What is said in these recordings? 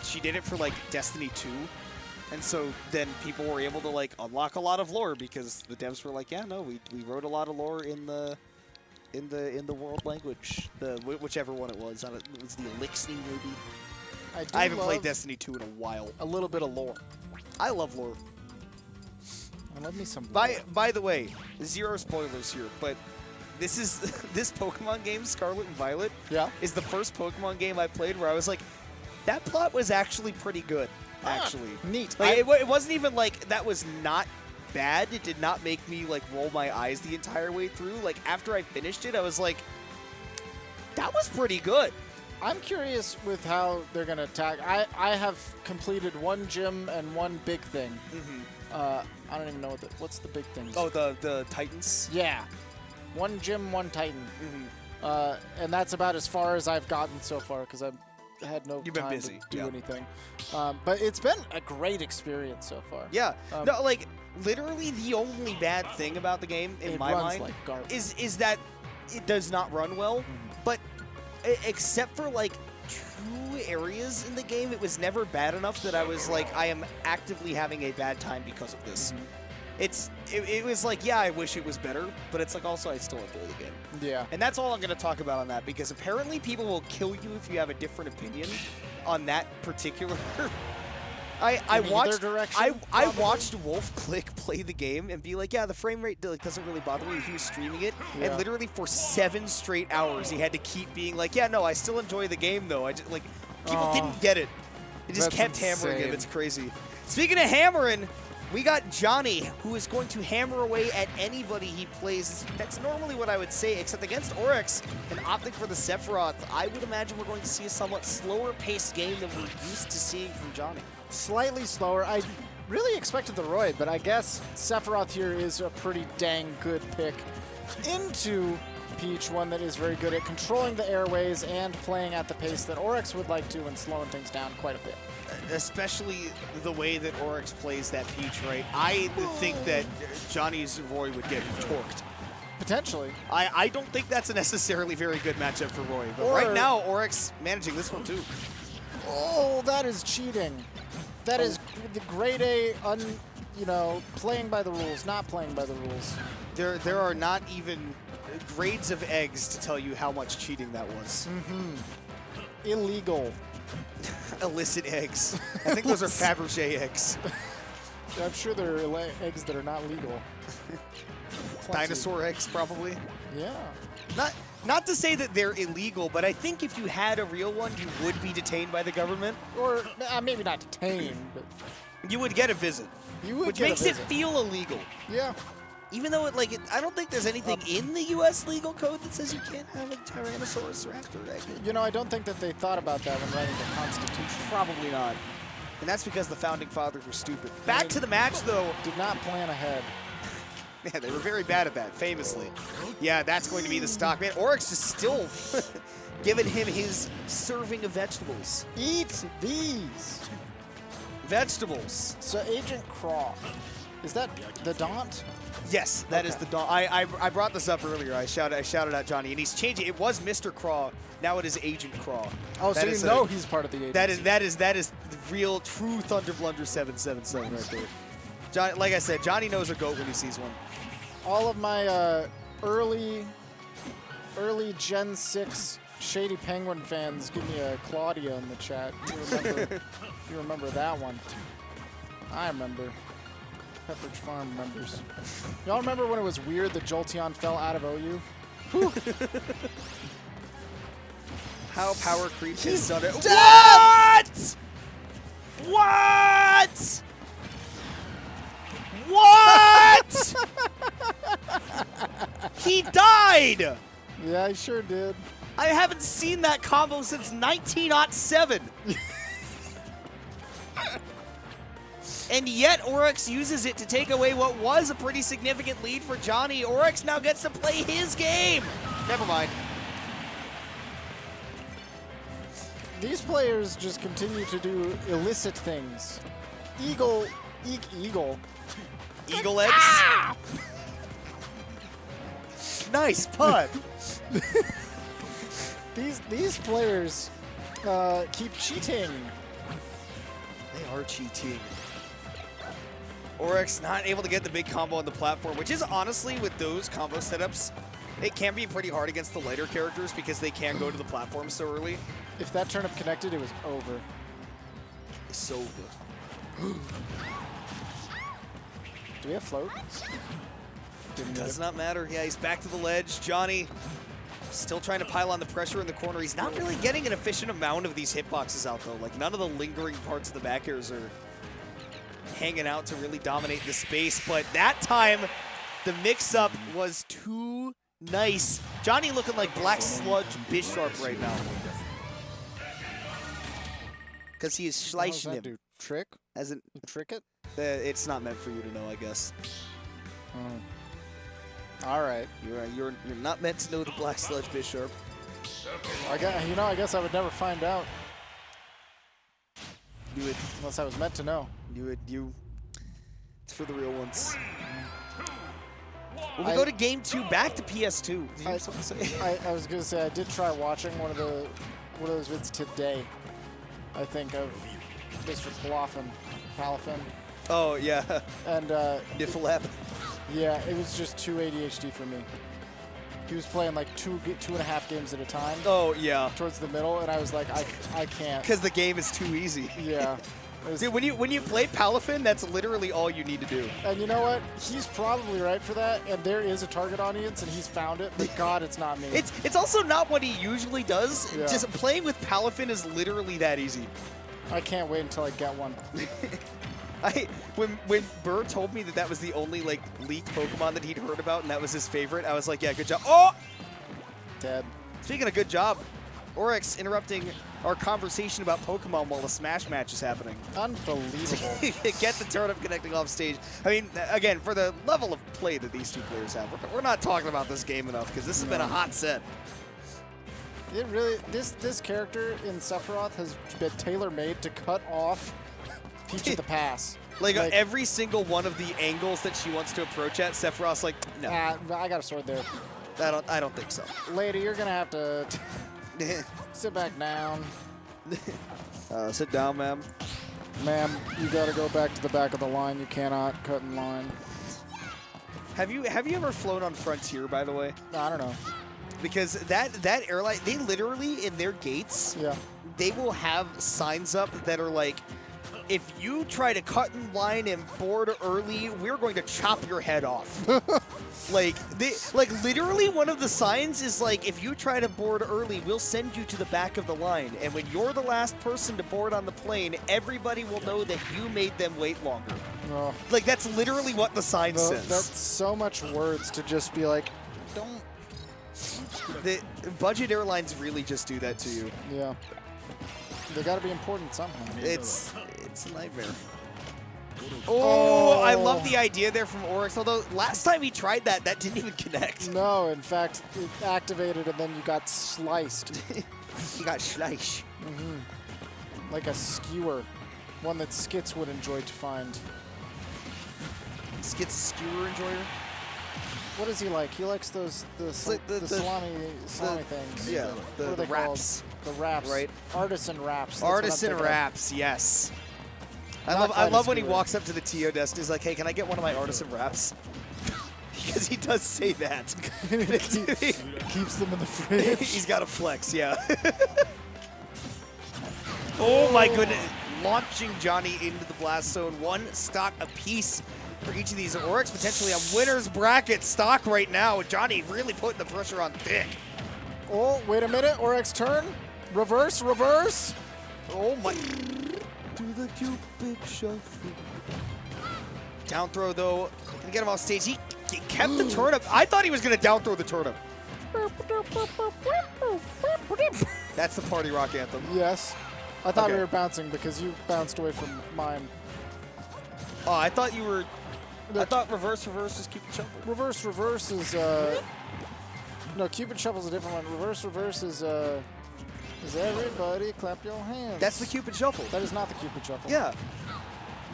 she did it for like Destiny 2. And so then people were able to like unlock a lot of lore because the devs were like, yeah, no, we wrote a lot of lore in the world language, whichever one it was. It was the Elixir maybe. I haven't played Destiny 2 in a while. A little bit of lore. I love lore. I love me some. By the way, zero spoilers here, but this is this Pokemon game, Scarlet and Violet. Yeah. Is the first Pokemon game I played where I was like, that plot was actually pretty good. Actually, neat. Like, it wasn't even like that was not bad. It did not make me like roll my eyes the entire way through. Like after I finished it, I was like, that was pretty good. I'm curious with how they're gonna attack. I have completed one gym and one big thing. I don't even know what's the big things. Oh, the Titans. Yeah, one gym, one Titan. And that's about as far as I've gotten so far because I've had no time to do anything. But it's been a great experience so far. Yeah. No, like literally the only bad thing about the game in my mind like is that it does not run well. But except for like 2 areas in the game, it was never bad enough that I was like, I am actively having a bad time because of this. It was like, yeah, I wish it was better, but it's like also I still enjoy the game. Yeah. And that's all I'm going to talk about on that, because apparently people will kill you if you have a different opinion on that particular. I watched Wolf Click play the game and be like, yeah, the frame rate doesn't really bother me. He was streaming it, and literally for 7 straight hours he had to keep being like, yeah, no, I still enjoy the game though. I just like people didn't get it. They just kept hammering him. It's crazy. Speaking of hammering, we got Jonhy, who is going to hammer away at anybody he plays. That's normally what I would say, except against Orex and opting for the Sephiroth. I would imagine we're going to see a somewhat slower paced game than we're used to seeing from Jonhy. Slightly slower. I really expected the Roid, but I guess Sephiroth here is a pretty dang good pick into Peach, one that is very good at controlling the airways and playing at the pace that Orex would like to and slowing things down quite a bit. Especially the way that Orex plays that Peach, right? I think that Johnny's Roy would get torqued. Potentially. I don't think that's a necessarily very good matchup for Roy. But right now, Orex managing this one too. Oh, that is cheating. That is the grade A, playing by the rules, not playing by the rules. There are not even grades of eggs to tell you how much cheating that was. Illegal. Illicit eggs. I think those are Fabergé eggs. I'm sure there are eggs that are not legal. Dinosaur eggs, probably. Yeah. Not to say that they're illegal, but I think if you had a real one, you would be detained by the government. Or maybe not detained, but you would get a visit. You would, which makes it feel illegal. Yeah. Even though I don't think there's anything in the U.S. legal code that says you can't have a Tyrannosaurus raptor egg. You know, I don't think that they thought about that when writing the Constitution. Probably not. And that's because the Founding Fathers were stupid. Back to the match, though. Did not plan ahead. Yeah, they were very bad at that, famously. Yeah, that's going to be the stock. Man, Orex is still giving him his serving of vegetables. Eat these. Vegetables. So Agent Craw, is that the Daunt? Yes, that is the Daunt. I brought this up earlier. I shouted out Jonhy, and he's changing. It was Mr. Craw. Now it is Agent Craw. Oh, so you know he's part of the agency. That is the real, true Thunder Blunder 777 right there. Jonny, like I said, Jonny knows a goat when he sees one. All of my early Gen 6 Shady Penguin fans give me a Claudia in the chat. You remember that one. I remember. Pepperidge Farm members. Y'all remember when it was weird that Jolteon fell out of OU? How power creep has done it. What? What? What? He died! Yeah, he sure did. I haven't seen that combo since 1907. And yet Orex uses it to take away what was a pretty significant lead for Jonny. Orex now gets to play his game. Never mind. These players just continue to do illicit things. Eagle. Eagle eggs? Nice putt. These players Keep cheating. They are cheating. Orex not able to get the big combo on the platform, which is honestly, with those combo setups, it can be pretty hard against the lighter characters because they can't go to the platform so early. If that turnip connected, it was over. It's so good. Do we have float? Does not matter. Yeah, he's back to the ledge. Jonhy still trying to pile on the pressure in the corner. He's not really getting an efficient amount of these hitboxes out, though. Like, none of the lingering parts of the back airs are hanging out to really dominate the space. But that time, the mix-up was too nice. Jonhy looking like Black Sludge Bisharp right now. Because he is slicing him. Do? Trick? As in, trick it? It's not meant for you to know, I guess. All right. You're not meant to know the Black Sludge Bisharp. I guess I would never find out. You would, unless I was meant to know. It's for the real ones. Well, we go to game 2, back to PS2. Did you have something to say? I was gonna say I did try watching one of those vids today. I think of Mr. Palafin. Oh yeah. And Nifflap. Yeah, it was just too ADHD for me. He was playing like 2.5 games at a time. Oh yeah. Towards the middle, and I was like, I can't. Because the game is too easy. Yeah. Dude, when you play Palafin, that's literally all you need to do. And you know what? He's probably right for that, and there is a target audience, and he's found it, but God, it's not me. It's also not what he usually does. Yeah. Just playing with Palafin is literally that easy. I can't wait until I get one. When Burr told me that was the only like leaked Pokemon that he'd heard about and that was his favorite, I was like, yeah, good job. Oh! Dead. Speaking of good job, Orex interrupting our conversation about Pokemon while a Smash match is happening. Unbelievable. Get the turnip connecting off stage. I mean, again, for the level of play that these two players have, we're not talking about this game enough because this has been a hot set. It really, this character in Sephiroth has been tailor-made to cut off Peach at the pass. Like every single one of the angles that she wants to approach at, Sephiroth's like, no. I got a sword there. I don't think so. Lady, you're gonna have to sit back down. Sit down, ma'am. Ma'am, you gotta go back to the back of the line. You cannot cut in line. Have you ever flown on Frontier, by the way? I don't know. Because that airline, they literally, in their gates, they will have signs up that are like, if you try to cut in line and board early, we're going to chop your head off. like literally one of the signs is like, if you try to board early, we'll send you to the back of the line. And when you're the last person to board on the plane, everybody will know that you made them wait longer. Oh. Like, that's literally what the sign says. That's so much words to just be like, don't. The budget airlines really just do that to you. Yeah. They got to be important somehow. It's a nightmare. Oh, I love the idea there from Orex, although last time he tried that didn't even connect. No, in fact, it activated and then you got sliced. You got sliced. Like a skewer. One that Skits would enjoy to find. Skits skewer enjoyer? What does he like? He likes the salami things. Yeah, the wraps. The wraps. Right. Artisan wraps. Artisan wraps, yes. I love when he walks up to the TO desk and he's like, hey, can I get one of my artisan wraps? Because he does say that. Keeps them in the fridge. He's got a flex, yeah. Oh my goodness. Launching Jonhy into the blast zone. One stock apiece for each of these. Orex potentially a winner's bracket stock right now. Jonhy really putting the pressure on thick. Oh, wait a minute. Orex turn. Reverse, reverse. Oh my. Do the Cupid shuffle. Down throw though. Gonna get him off stage. He kept the turnip. I thought he was gonna down throw the turnip. That's the party rock anthem. Yes. I thought we were bouncing because you bounced away from mine. Oh, I thought you were. I thought reverse is Cupid shuffle. Reverse is no, Cupid shuffle's a different one. Reverse is everybody clap your hands. That's the Cupid shuffle. That is not the Cupid shuffle. Yeah.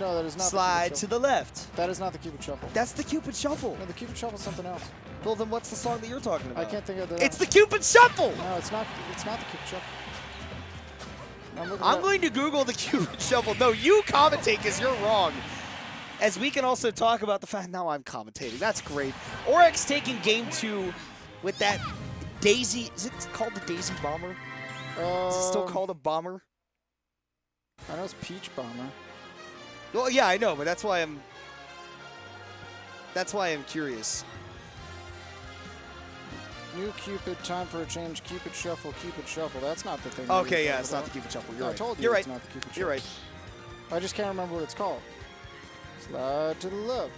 No, that is not. Slide to the left. That is not the Cupid shuffle. That's the Cupid shuffle. No, the Cupid shuffle is something else. Well, then what's the song that you're talking about? I can't think of the. It's the Cupid shuffle. No, it's not. It's not the Cupid shuffle. I'm going to Google the Cupid Shuffle. No, you commentate because you're wrong. As we can also talk about the fact, now I'm commentating. That's great. Orex taking game 2 with that Daisy. Is it called the Daisy Bomber? Is it still called a bomber? I know it's Peach Bomber. Well, yeah, I know, but that's why I'm curious. New Cupid, time for a change. Cupid Shuffle, Cupid Shuffle. That's not the thing. Okay, yeah, it's not the Cupid Shuffle. You're right. I told you You're it's right. not the Cupid Shuffle. You're right. I just can't remember what it's called. Slide to the left.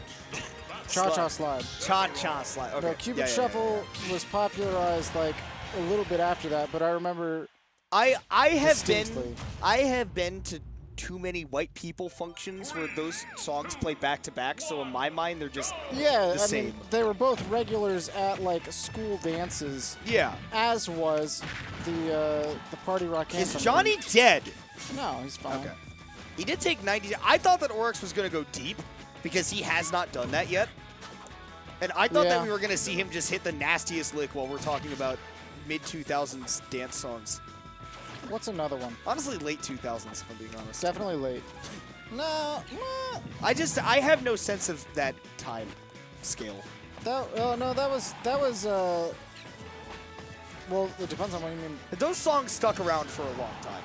Cha-cha slide. Cha-cha slide. Okay. No, Cupid Shuffle was popularized like a little bit after that, but I remember I have distinctly. been to too many white people functions where those songs play back to back, so in my mind they're just the same. Mean, they were both regulars at like school dances. Yeah. As was the party rock anthem. Is Jonhy dead? No, he's fine. Okay. He did take 90. I thought that Orex was going to go deep because he has not done that yet. And I thought that we were going to see him just hit the nastiest lick while we're talking about mid-2000s dance songs. What's another one? Honestly, late 2000s, if I'm being honest. Definitely late. No. I have no sense of that time scale. That was well, it depends on what you mean. Those songs stuck around for a long time.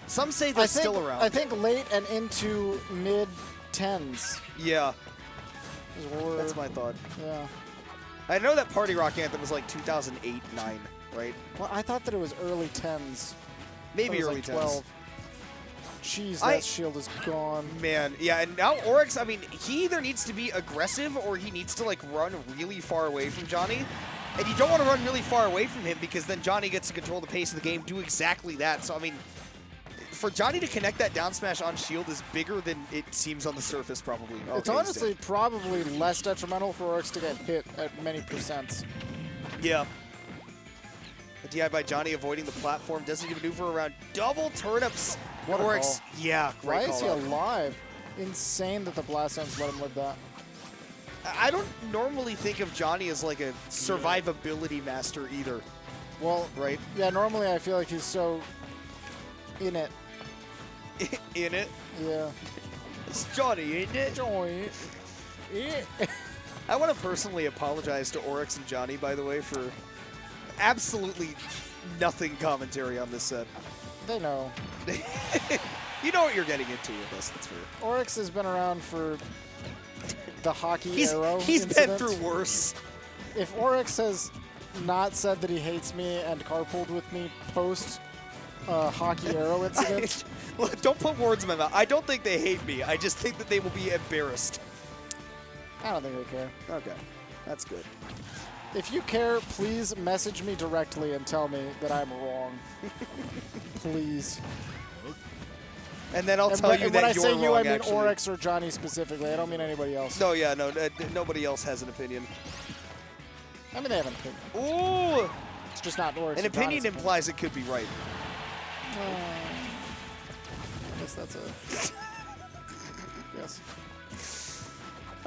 Some say they're still around. I think late and into mid-10s. Yeah. That's my thought. Yeah. I know that Party Rock Anthem was like 2008, 9, right? Well, I thought that it was early 10s. Maybe early like 10s. 12. Jeez, that shield is gone. Man, yeah, and now Orex, I mean, he either needs to be aggressive or he needs to, like, run really far away from Jonhy. And you don't want to run really far away from him because then Jonhy gets to control the pace of the game, do exactly that. So, I mean, for Jonhy to connect that down smash on shield is bigger than it seems on the surface, probably. It's honestly probably less detrimental for Orex to get hit at many percents. Yeah. The DI by Jonhy avoiding the platform. Doesn't even maneuver around double turnips. What Orex, yeah, great Why call is he out. alive? Insane that the Blast Zones let him live that. I don't normally think of Jonhy as like a survivability master either. Well, right? Yeah, normally I feel like he's so in it. In it? Yeah. It's Jonhy, ain't it? Jonhy. I want to personally apologize to Orex and Jonhy, by the way, for absolutely nothing commentary on this set. They know. You know what you're getting into with this, that's fair. Orex has been around for the hockey arrow He's incident. been through worse. If Orex has not said that he hates me and carpooled with me post hockey arrow incident. Well, don't put words in my mouth. I don't think they hate me. I just think that they will be embarrassed. I don't think they care. Okay, that's good. If you care, please message me directly and tell me that I'm wrong. Please. And then I'll tell you that you're wrong, when I say you, I mean actually. Orex or Jonhy specifically. I don't mean anybody else. No, yeah, no, nobody else has an opinion. I mean, they have an opinion. Ooh! It's just not Orex. An opinion implies it could be right. I guess that's a... Yes.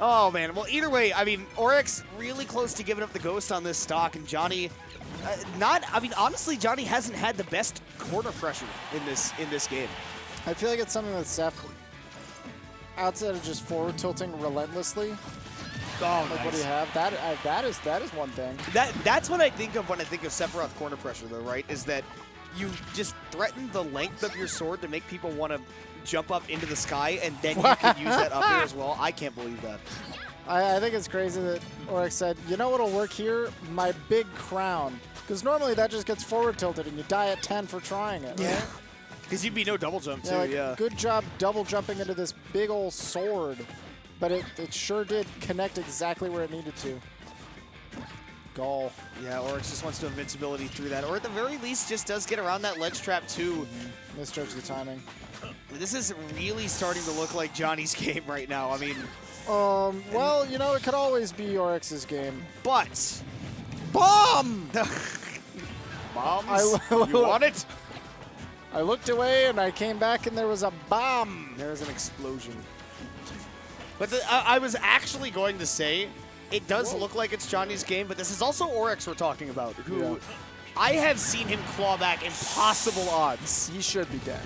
Oh, man. Well, either way, I mean, Orex really close to giving up the ghost on this stock, and Jonhy honestly, Jonhy hasn't had the best corner pressure in this game. I feel like it's something that Seph, outside of just forward tilting relentlessly. Oh, like, nice. what do you have? That is one thing. That's what I think of when I think of Sephiroth corner pressure, though, right? Is that you just threaten the length of your sword to make people want to jump up into the sky, and then you can use that up there as well. I can't believe that. I think it's crazy that Orex said, you know what'll work here? My big crown. Because normally that just gets forward tilted, and you die at 10 for trying it, right? Because you'd be no double jump, too, like, good job double jumping into this big old sword. But it sure did connect exactly where it needed to. Gall. Yeah, Orex just wants to invincibility through that. Or at the very least, just does get around that ledge trap, too. Misjudged the timing. This is really starting to look like Johnny's game right now. I mean... well, you know, it could always be Orex's game. But... Bomb! Bombs? You want it? I looked away, and I came back, and there was a bomb. There's an explosion. But I was actually going to say, it does look like it's Johnny's game, but this is also Orex we're talking about, who I have seen him claw back impossible odds. He should be dead.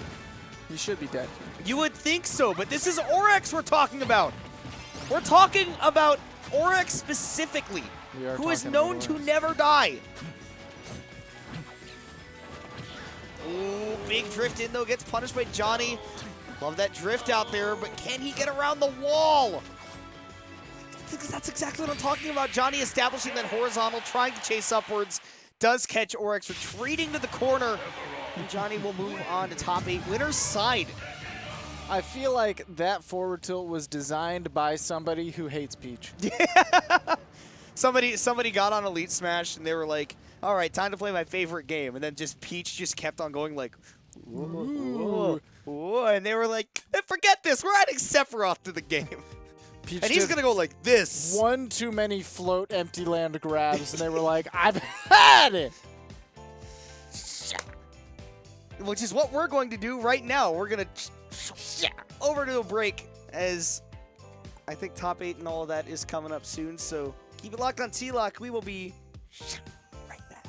He should be dead. You would think so, but this is Orex we're talking about. We're talking about Orex specifically, who is known to never die. Ooh, big drift in though, gets punished by Jonhy. Love that drift out there, but can he get around the wall? That's exactly what I'm talking about. Jonhy establishing that horizontal, trying to chase upwards, does catch Orex, retreating to the corner, and Jonhy will move on to top 8, winner's side. I feel like that forward tilt was designed by somebody who hates Peach. Yeah. Somebody got on Elite Smash and they were like, all right, time to play my favorite game. And then just Peach just kept on going like, ooh, ooh, and they were like, forget this, we're adding Sephiroth to the game. Peach and he's going to go like this. One too many float empty land grabs, and they were like, I've had it. Which is what we're going to do right now. We're going to over to a break, as I think top 8 and all of that is coming up soon. So keep it locked on T-Lock. We will be right back.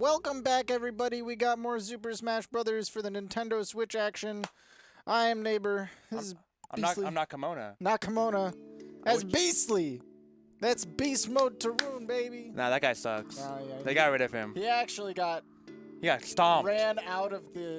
Welcome back, everybody. We got more Super Smash Brothers for the Nintendo Switch action. I am Neighbor. This is Beastly. I'm not Kimona. Not Kimona. That's Beastly. That's Beast Mode Tarun, baby. Nah, that guy sucks. Yeah, they got rid of him. He actually got stomped. Ran out of the